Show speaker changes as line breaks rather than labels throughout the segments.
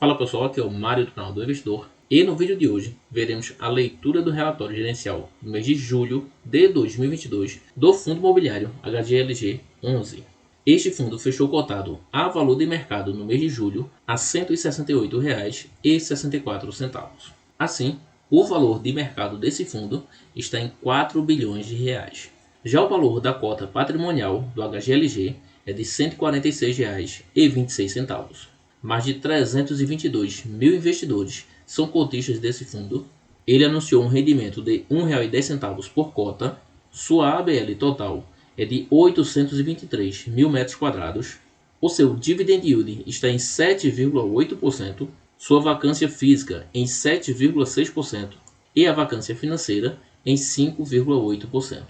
Fala pessoal, aqui é o Mário do canal do Investidor e no vídeo de hoje veremos a leitura do relatório gerencial do mês de julho de 2022 do Fundo Imobiliário HGLG 11. Este fundo fechou cotado a valor de mercado no mês de julho a R$ 168,64. Assim, o valor de mercado desse fundo está em 4 bilhões de reais. Já o valor da cota patrimonial do HGLG é de R$ 146,26. Mais de 322 mil investidores são cotistas desse fundo. Ele anunciou um rendimento de R$ 1,10 por cota. Sua ABL total é de 823 mil metros quadrados. O seu dividend yield está em 7,8%. Sua vacância física em 7,6% e a vacância financeira em 5,8%.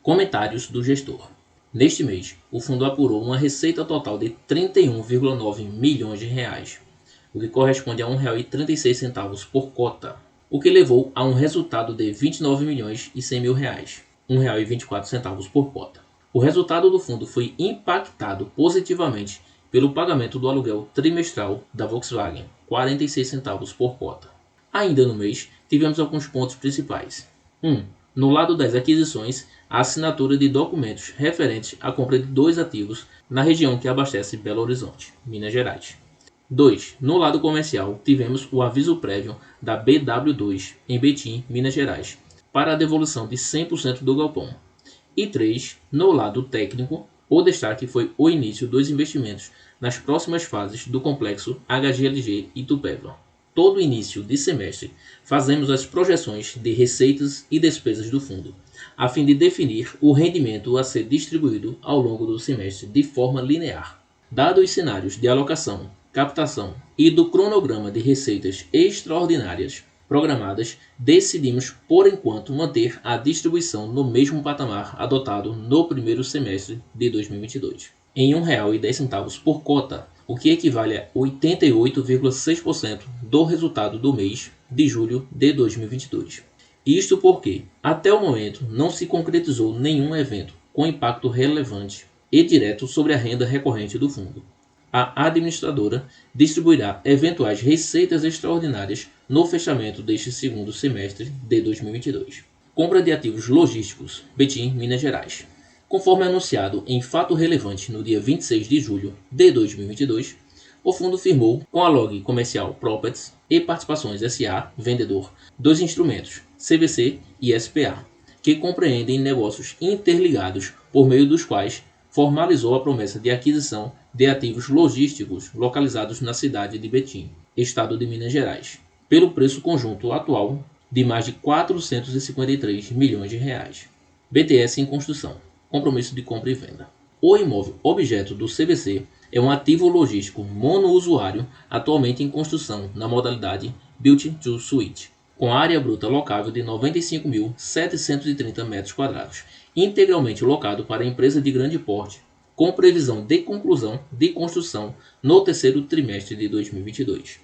Comentários do gestor. Neste mês, o fundo apurou uma receita total de R$ 31,9 milhões de reais, o que corresponde a R$ 1,36 por cota, o que levou a um resultado de R$ 29 milhões e 100 mil reais, R$ 1,24 por cota. O resultado do fundo foi impactado positivamente pelo pagamento do aluguel trimestral da Volkswagen, 46 centavos por cota. Ainda no mês, tivemos alguns pontos principais. 1. No lado das aquisições, a assinatura de documentos referentes à compra de 2 ativos na região que abastece Belo Horizonte, Minas Gerais. 2. No lado comercial, tivemos o aviso prévio da BW2 em Betim, Minas Gerais, para a devolução de 100% do galpão. E 3. No lado técnico, o destaque foi o início dos investimentos nas próximas fases do complexo HGLG Itupeva. Todo início de semestre, fazemos as projeções de receitas e despesas do fundo, a fim de definir o rendimento a ser distribuído ao longo do semestre de forma linear. Dados os cenários de alocação, captação e do cronograma de receitas extraordinárias programadas, decidimos por enquanto manter a distribuição no mesmo patamar adotado no primeiro semestre de 2022, em R$ 1,10 por cota, o que equivale a 88,6% do resultado do mês de julho de 2022. Isto porque, até o momento, não se concretizou nenhum evento com impacto relevante e direto sobre a renda recorrente do fundo. A administradora distribuirá eventuais receitas extraordinárias no fechamento deste segundo semestre de 2022. Compra de ativos logísticos, Betim, Minas Gerais. Conforme anunciado em fato relevante no dia 26 de julho de 2022, o fundo firmou com a Log Comercial Properties e Participações S.A., vendedor, 2 instrumentos, CVC e SPA, que compreendem negócios interligados por meio dos quais formalizou a promessa de aquisição de ativos logísticos localizados na cidade de Betim, estado de Minas Gerais, pelo preço conjunto atual de mais de 453 milhões de reais. BTS em construção. Compromisso de compra e venda. O imóvel objeto do CVC é um ativo logístico monousuário atualmente em construção na modalidade Built to Suite, com área bruta locável de 95.730 metros quadrados, integralmente locado para a empresa de grande porte, com previsão de conclusão de construção no terceiro trimestre de 2022.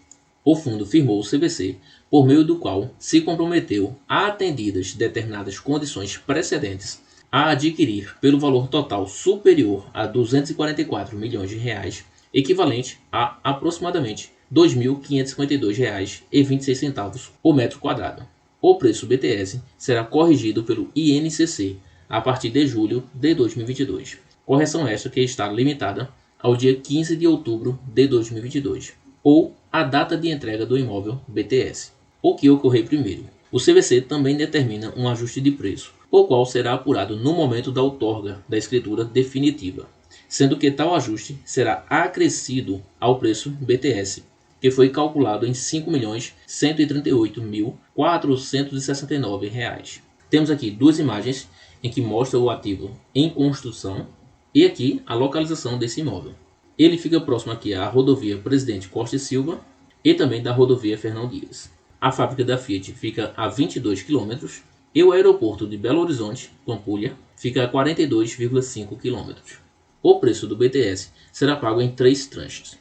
O fundo firmou o CVC, por meio do qual se comprometeu, atendidas determinadas condições precedentes, a adquirir pelo valor total superior a 244 milhões de reais, equivalente a aproximadamente R$ 2.552,26 por metro quadrado. O preço BTS será corrigido pelo INCC a partir de julho de 2022. Correção esta que está limitada ao dia 15 de outubro de 2022, ou a data de entrega do imóvel BTS. O que ocorrer primeiro? O CVC também determina um ajuste de preço, o qual será apurado no momento da outorga da escritura definitiva, sendo que tal ajuste será acrescido ao preço BTS, que foi calculado em R$ 5.138.469. Temos aqui duas imagens em que mostra o ativo em construção e aqui a localização desse imóvel. Ele fica próximo aqui à rodovia Presidente Costa e Silva e também da rodovia Fernão Dias. A fábrica da Fiat fica a 22 km e o aeroporto de Belo Horizonte, Pampulha, fica a 42,5 km. O preço do BTS será pago em 3 tranches.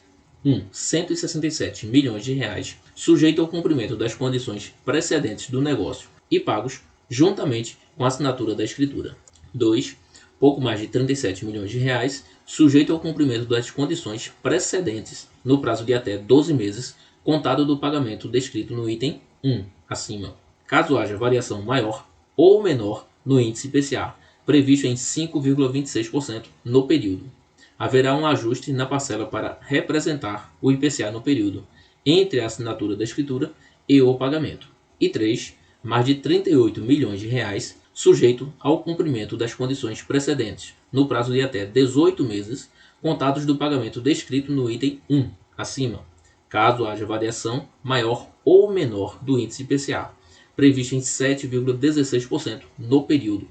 167 milhões de reais, sujeito ao cumprimento das condições precedentes do negócio e pagos juntamente com a assinatura da escritura. 2. Pouco mais de 37 milhões de reais, sujeito ao cumprimento das condições precedentes no prazo de até 12 meses contado do pagamento descrito no item 1 acima, caso haja variação maior ou menor no índice IPCA, previsto em 5,26% no período. Haverá um ajuste na parcela para representar o IPCA no período, entre a assinatura da escritura e o pagamento. E 3. Mais de R$ 38 milhões, sujeito ao cumprimento das condições precedentes, no prazo de até 18 meses, contados do pagamento descrito no item 1 acima, caso haja variação maior ou menor do índice IPCA, previsto em 7,16% no período.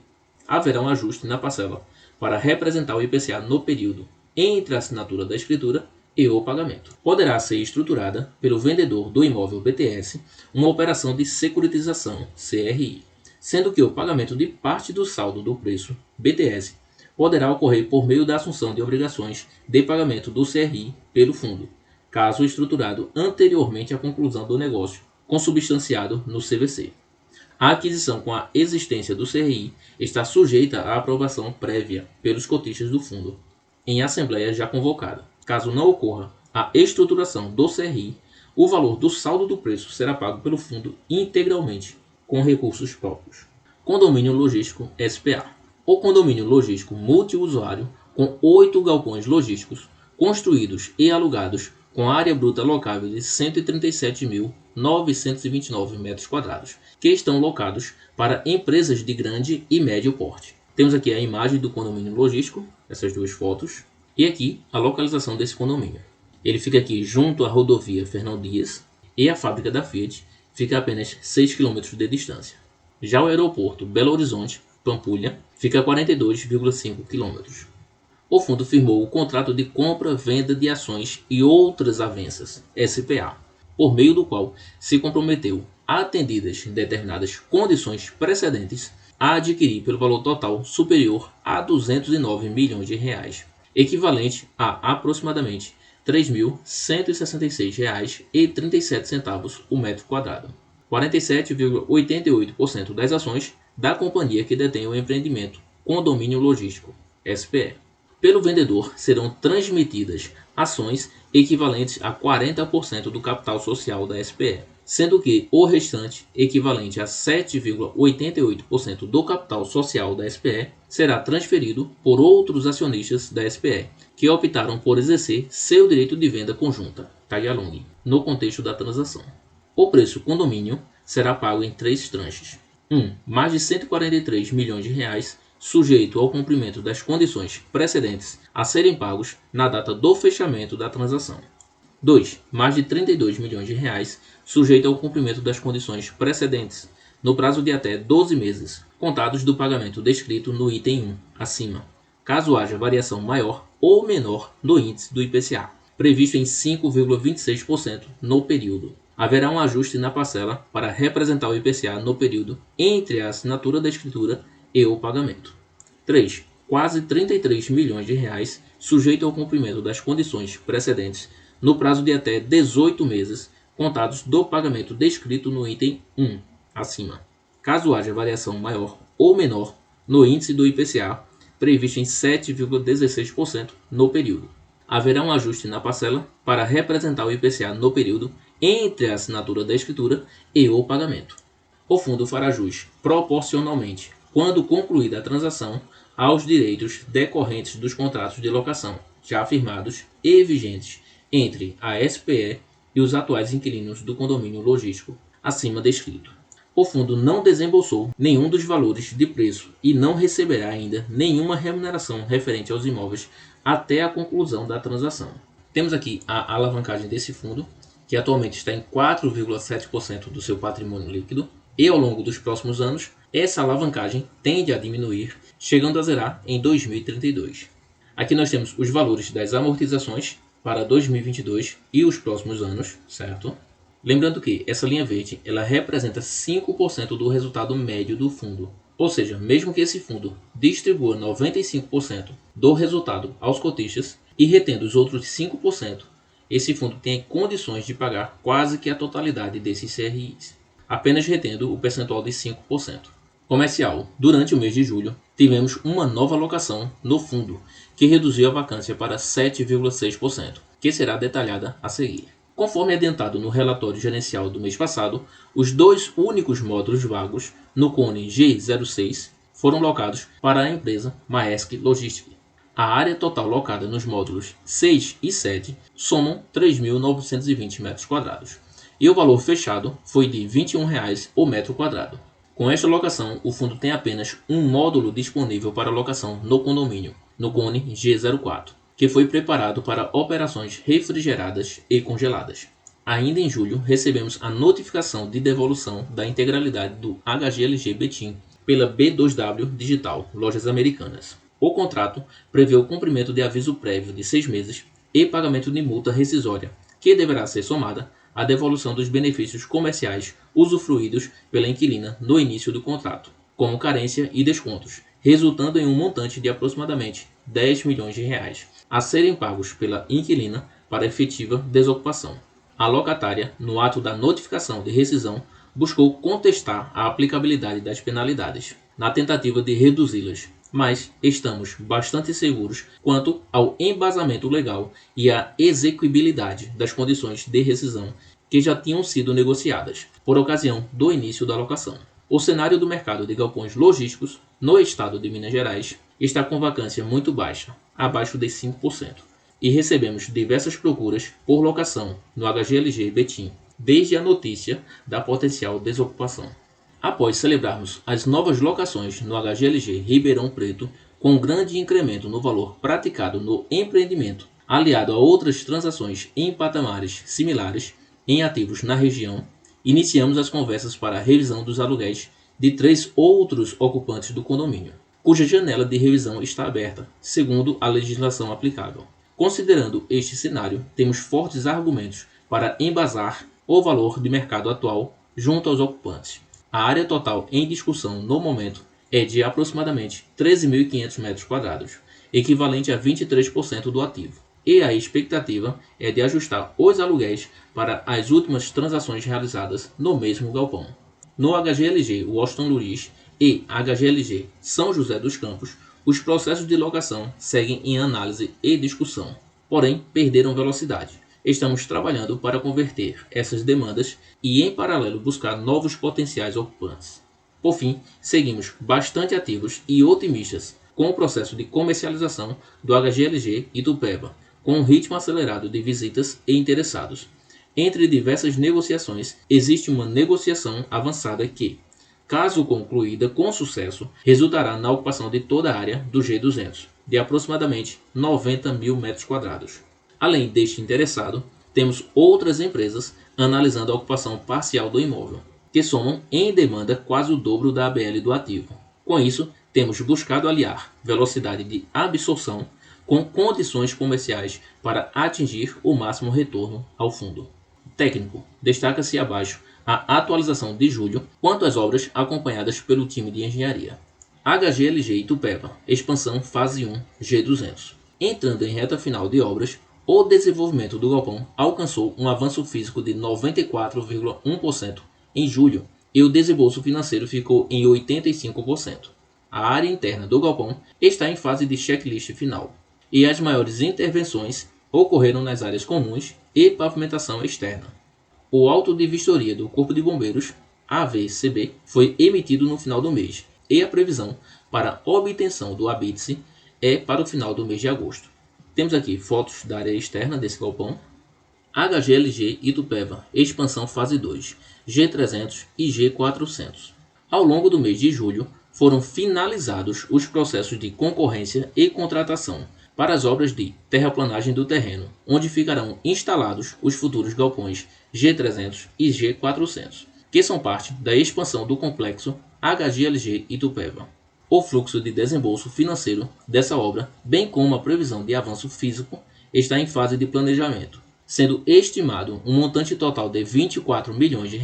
Haverá um ajuste na parcela para representar o IPCA no período, entre a assinatura da escritura e o pagamento. Poderá ser estruturada pelo vendedor do imóvel BTS uma operação de securitização CRI, sendo que o pagamento de parte do saldo do preço BTS poderá ocorrer por meio da assunção de obrigações de pagamento do CRI pelo fundo, caso estruturado anteriormente à conclusão do negócio, consubstanciado no CVC. A aquisição com a existência do CRI está sujeita à aprovação prévia pelos cotistas do fundo, em assembleia já convocada. Caso não ocorra a estruturação do CRI, o valor do saldo do preço será pago pelo fundo integralmente com recursos próprios. Condomínio Logístico SPA. O condomínio logístico multiusuário, com 8 galpões logísticos construídos e alugados com área bruta locável de 137.929 metros quadrados, que estão locados para empresas de grande e médio porte. Temos aqui a imagem do condomínio logístico, essas duas fotos, e aqui a localização desse condomínio. Ele fica aqui junto à rodovia Fernão Dias e a fábrica da Fiat fica a apenas 6 km de distância. Já o aeroporto Belo Horizonte, Pampulha, fica a 42,5 km. O fundo firmou o contrato de compra-venda de ações e outras avanças, SPA, por meio do qual se comprometeu, atendidas determinadas condições precedentes, a adquirir pelo valor total superior a R$ 209 milhões, equivalente a aproximadamente R$ 3.166,37 o metro quadrado. 47,88% das ações da companhia que detém o empreendimento Condomínio Logístico, SPE. Pelo vendedor serão transmitidas ações equivalentes a 40% do capital social da SPE, sendo que o restante, equivalente a 7,88% do capital social da SPE, será transferido por outros acionistas da SPE, que optaram por exercer seu direito de venda conjunta, tag along, no contexto da transação. O preço condomínio será pago em 3 tranches. 1. Mais de R$ 143 milhões, sujeito ao cumprimento das condições precedentes a serem pagos na data do fechamento da transação. 2. Mais de R$ 32 milhões, sujeito ao cumprimento das condições precedentes, no prazo de até 12 meses, contados do pagamento descrito no item 1, acima, caso haja variação maior ou menor no índice do IPCA, previsto em 5,26% no período. Haverá um ajuste na parcela para representar o IPCA no período entre a assinatura da escritura e o pagamento. 3. Quase R$ 33 milhões, sujeito ao cumprimento das condições precedentes, no prazo de até 18 meses, contados do pagamento descrito no item 1, acima, caso haja variação maior ou menor no índice do IPCA, previsto em 7,16% no período. Haverá um ajuste na parcela para representar o IPCA no período entre a assinatura da escritura e o pagamento. O fundo fará jus proporcionalmente, quando concluída a transação, aos direitos decorrentes dos contratos de locação já firmados e vigentes entre a SPE e os atuais inquilinos do condomínio logístico acima descrito. O fundo não desembolsou nenhum dos valores de preço e não receberá ainda nenhuma remuneração referente aos imóveis até a conclusão da transação. Temos aqui a alavancagem desse fundo, que atualmente está em 4,7% do seu patrimônio líquido, e ao longo dos próximos anos, essa alavancagem tende a diminuir, chegando a zerar em 2032. Aqui nós temos os valores das amortizações para 2022 e os próximos anos, certo? Lembrando que essa linha verde ela representa 5% do resultado médio do fundo. Ou seja, mesmo que esse fundo distribua 95% do resultado aos cotistas e retendo os outros 5%, esse fundo tem condições de pagar quase que a totalidade desses CRIs, apenas retendo o percentual de 5%. Comercial. Durante o mês de julho, tivemos uma nova alocação no fundo, que reduziu a vacância para 7,6%, que será detalhada a seguir. Conforme adiantado no relatório gerencial do mês passado, os 2 únicos módulos vagos no cone G06 foram locados para a empresa Maersk Logistics. A área total locada nos módulos 6 e 7 somam 3.920 metros quadrados, e o valor fechado foi de R$ 21,00 o metro quadrado. Com esta locação, o fundo tem apenas um módulo disponível para locação no condomínio, no cone G04, que foi preparado para operações refrigeradas e congeladas. Ainda em julho, recebemos a notificação de devolução da integralidade do HGLG Betim pela B2W Digital, Lojas Americanas. O contrato prevê o cumprimento de aviso prévio de 6 meses e pagamento de multa rescisória, que deverá ser somada à devolução dos benefícios comerciais usufruídos pela inquilina no início do contrato, como carência e descontos, resultando em um montante de aproximadamente R$ 10 milhões a serem pagos pela inquilina para efetiva desocupação. A locatária, no ato da notificação de rescisão, buscou contestar a aplicabilidade das penalidades, na tentativa de reduzi-las, mas estamos bastante seguros quanto ao embasamento legal e à execuibilidade das condições de rescisão que já tinham sido negociadas por ocasião do início da locação. O cenário do mercado de galpões logísticos no estado de Minas Gerais está com vacância muito baixa, abaixo de 5%, e recebemos diversas procuras por locação no HGLG Betim, desde a notícia da potencial desocupação. Após celebrarmos as novas locações no HGLG Ribeirão Preto, com grande incremento no valor praticado no empreendimento, aliado a outras transações em patamares similares em ativos na região, iniciamos as conversas para a revisão dos aluguéis de 3 outros ocupantes do condomínio, cuja janela de revisão está aberta, segundo a legislação aplicável. Considerando este cenário, temos fortes argumentos para embasar o valor de mercado atual junto aos ocupantes. A área total em discussão no momento é de aproximadamente 13.500 metros quadrados, equivalente a 23% do ativo, e a expectativa é de ajustar os aluguéis para as últimas transações realizadas no mesmo galpão. No HGLG Washington Luiz e HGLG São José dos Campos, os processos de locação seguem em análise e discussão, porém perderam velocidade. Estamos trabalhando para converter essas demandas e, em paralelo, buscar novos potenciais ocupantes. Por fim, seguimos bastante ativos e otimistas com o processo de comercialização do HGLG Itupeva, com um ritmo acelerado de visitas e interessados. Entre diversas negociações, existe uma negociação avançada que, caso concluída com sucesso, resultará na ocupação de toda a área do G200, de aproximadamente 90.000 metros quadrados. Além deste interessado, temos outras empresas analisando a ocupação parcial do imóvel, que somam em demanda quase o dobro da ABL do ativo. Com isso, temos buscado aliar velocidade de absorção com condições comerciais para atingir o máximo retorno ao fundo. Técnico, destaca-se abaixo a atualização de julho quanto às obras acompanhadas pelo time de engenharia. HGLG Itupeva, expansão fase 1 G200. Entrando em reta final de obras, o desenvolvimento do galpão alcançou um avanço físico de 94,1% em julho e o desembolso financeiro ficou em 85%. A área interna do galpão está em fase de checklist final e as maiores intervenções ocorreram nas áreas comuns e pavimentação externa. O auto de vistoria do Corpo de Bombeiros, AVCB, foi emitido no final do mês e a previsão para obtenção do habite-se é para o final do mês de agosto. Temos aqui fotos da área externa desse galpão. HGLG Itupeva, expansão fase 2, G300 e G400. Ao longo do mês de julho, foram finalizados os processos de concorrência e contratação para as obras de terraplanagem do terreno, onde ficarão instalados os futuros galpões G300 e G400, que são parte da expansão do complexo HGLG Itupeva. O fluxo de desembolso financeiro dessa obra, bem como a previsão de avanço físico, está em fase de planejamento, sendo estimado um montante total de R$ 24 milhões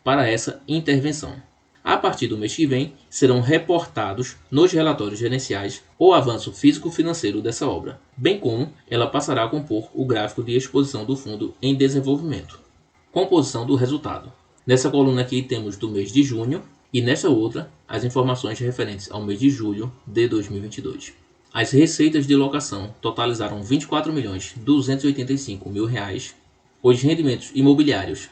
para essa intervenção. A partir do mês que vem, serão reportados nos relatórios gerenciais o avanço físico-financeiro dessa obra, bem como ela passará a compor o gráfico de exposição do fundo em desenvolvimento. Composição do resultado. Nessa coluna aqui temos do mês de junho e nessa outra as informações referentes ao mês de julho de 2022. As receitas de locação totalizaram R$ 24.285.000, Os rendimentos imobiliários, R$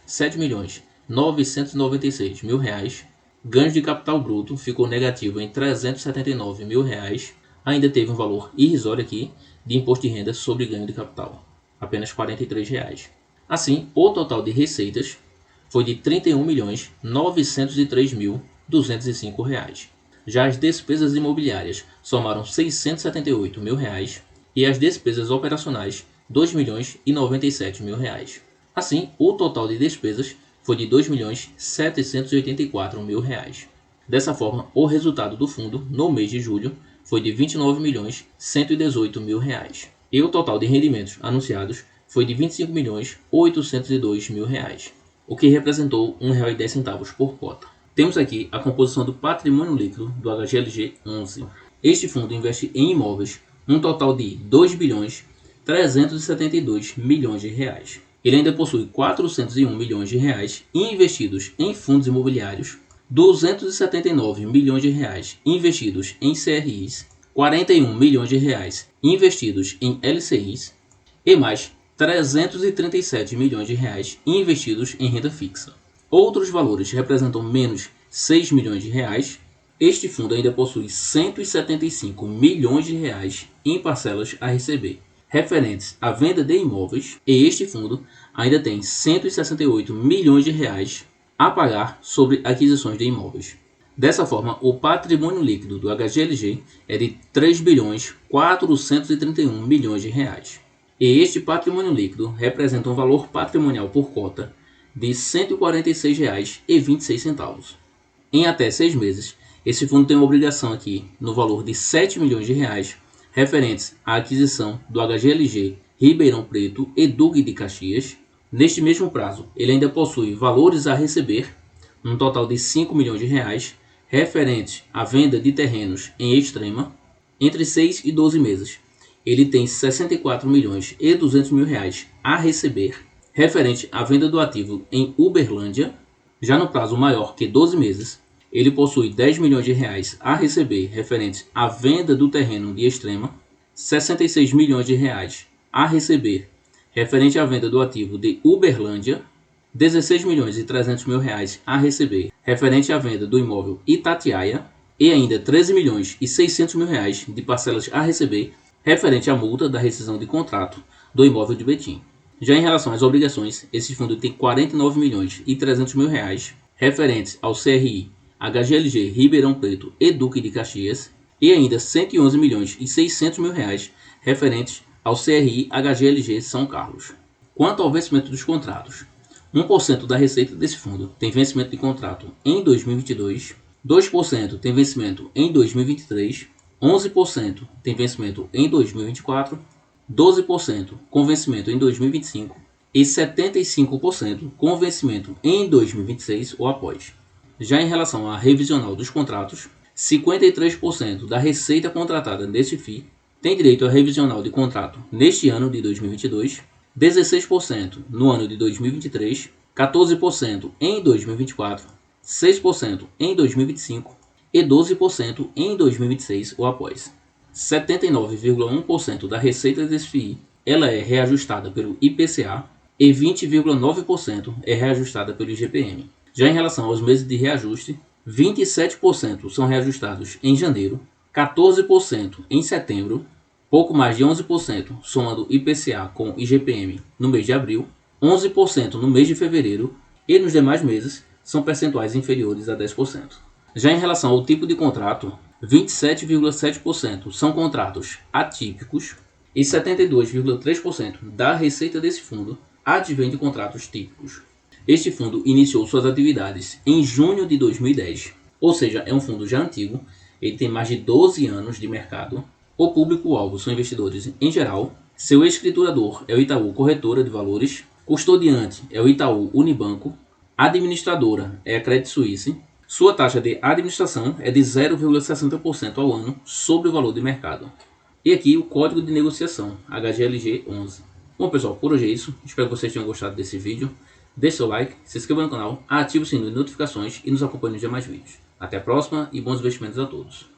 7.996.000. Ganhos de capital bruto ficou negativo em R$ 379.000. Ainda teve um valor irrisório aqui de imposto de renda sobre ganho de capital, apenas R$ 43. Assim, o total de receitas foi de R$ 31.903.205. Já as despesas imobiliárias somaram R$ 678.000 e as despesas operacionais R$ 2.097.000. Assim, o total de despesas foi de R$ 2.784.000. Dessa forma, o resultado do fundo no mês de julho foi de R$ 29.118.000 e o total de rendimentos anunciados foi de R$ 25.802.000, o que representou R$ 1,10 por cota. Temos aqui a composição do patrimônio líquido do HGLG 11. Este fundo investe em imóveis um total de R$ 2.372 milhões. Ele ainda possui R$ 401 milhões investidos em fundos imobiliários, R$ 279 milhões investidos em CRIs, R$ 41 milhões investidos em LCIs e mais R$ 337 milhões investidos em renda fixa. Outros valores representam menos R$ 6 milhões. Este fundo ainda possui R$ 175 milhões em parcelas a receber, referentes à venda de imóveis, e este fundo ainda tem R$ 168 milhões a pagar sobre aquisições de imóveis. Dessa forma, o patrimônio líquido do HGLG é de R$ 3.431 milhões. E este patrimônio líquido representa um valor patrimonial por cota de R$ 146,26. Em até 6 meses, esse fundo tem uma obrigação aqui no valor de R$ 7 milhões referentes à aquisição do HGLG Ribeirão Preto e Duque de Caxias. Neste mesmo prazo, ele ainda possui valores a receber, um total de R$ 5 milhões, referentes à venda de terrenos em Extrema. Entre 6 e 12 meses, ele tem R$ 64.200.000 a receber, referente à venda do ativo em Uberlândia. Já no prazo maior que 12 meses, ele possui R$ 10 milhões a receber, referentes à venda do terreno de Extrema, R$ 66 milhões a receber, referente à venda do ativo de Uberlândia, R$ 16.300.000 a receber, referente à venda do imóvel Itatiaia, e ainda R$ 13.600.000 de parcelas a receber, referente à multa da rescisão de contrato do imóvel de Betim. Já em relação às obrigações, esse fundo tem R$ 49.300.000 referentes ao CRI HGLG Ribeirão Preto e Duque de Caxias, e ainda R$ 111.600.000 referentes ao CRI HGLG São Carlos. Quanto ao vencimento dos contratos, 1% da receita desse fundo tem vencimento de contrato em 2022, 2% tem vencimento em 2023, 11% tem vencimento em 2024, 12% com vencimento em 2025 e 75% com vencimento em 2026 ou após. Já em relação à revisional dos contratos, 53% da receita contratada neste FII tem direito a revisional de contrato neste ano de 2022, 16% no ano de 2023, 14% em 2024, 6% em 2025 e 12% em 2026 ou após. 79,1% da receita desse FII ela é reajustada pelo IPCA e 20,9% é reajustada pelo IGPM. Já em relação aos meses de reajuste, 27% são reajustados em janeiro, 14% em setembro, pouco mais de 11% somando IPCA com IGPM no mês de abril, 11% no mês de fevereiro e nos demais meses são percentuais inferiores a 10%. Já em relação ao tipo de contrato, 27,7% são contratos atípicos e 72,3% da receita desse fundo advém de contratos típicos. Este fundo iniciou suas atividades em junho de 2010, ou seja, é um fundo já antigo, ele tem mais de 12 anos de mercado. O público-alvo são investidores em geral, seu escriturador é o Itaú Corretora de Valores, custodiante é o Itaú Unibanco, administradora é a Credit Suisse, sua taxa de administração é de 0,60% ao ano sobre o valor de mercado. E aqui o código de negociação, HGLG 11. Bom pessoal, por hoje é isso, espero que vocês tenham gostado desse vídeo. Deixe seu like, se inscreva no canal, ative o sininho de notificações e nos acompanhe nos demais vídeos. Até a próxima e bons investimentos a todos.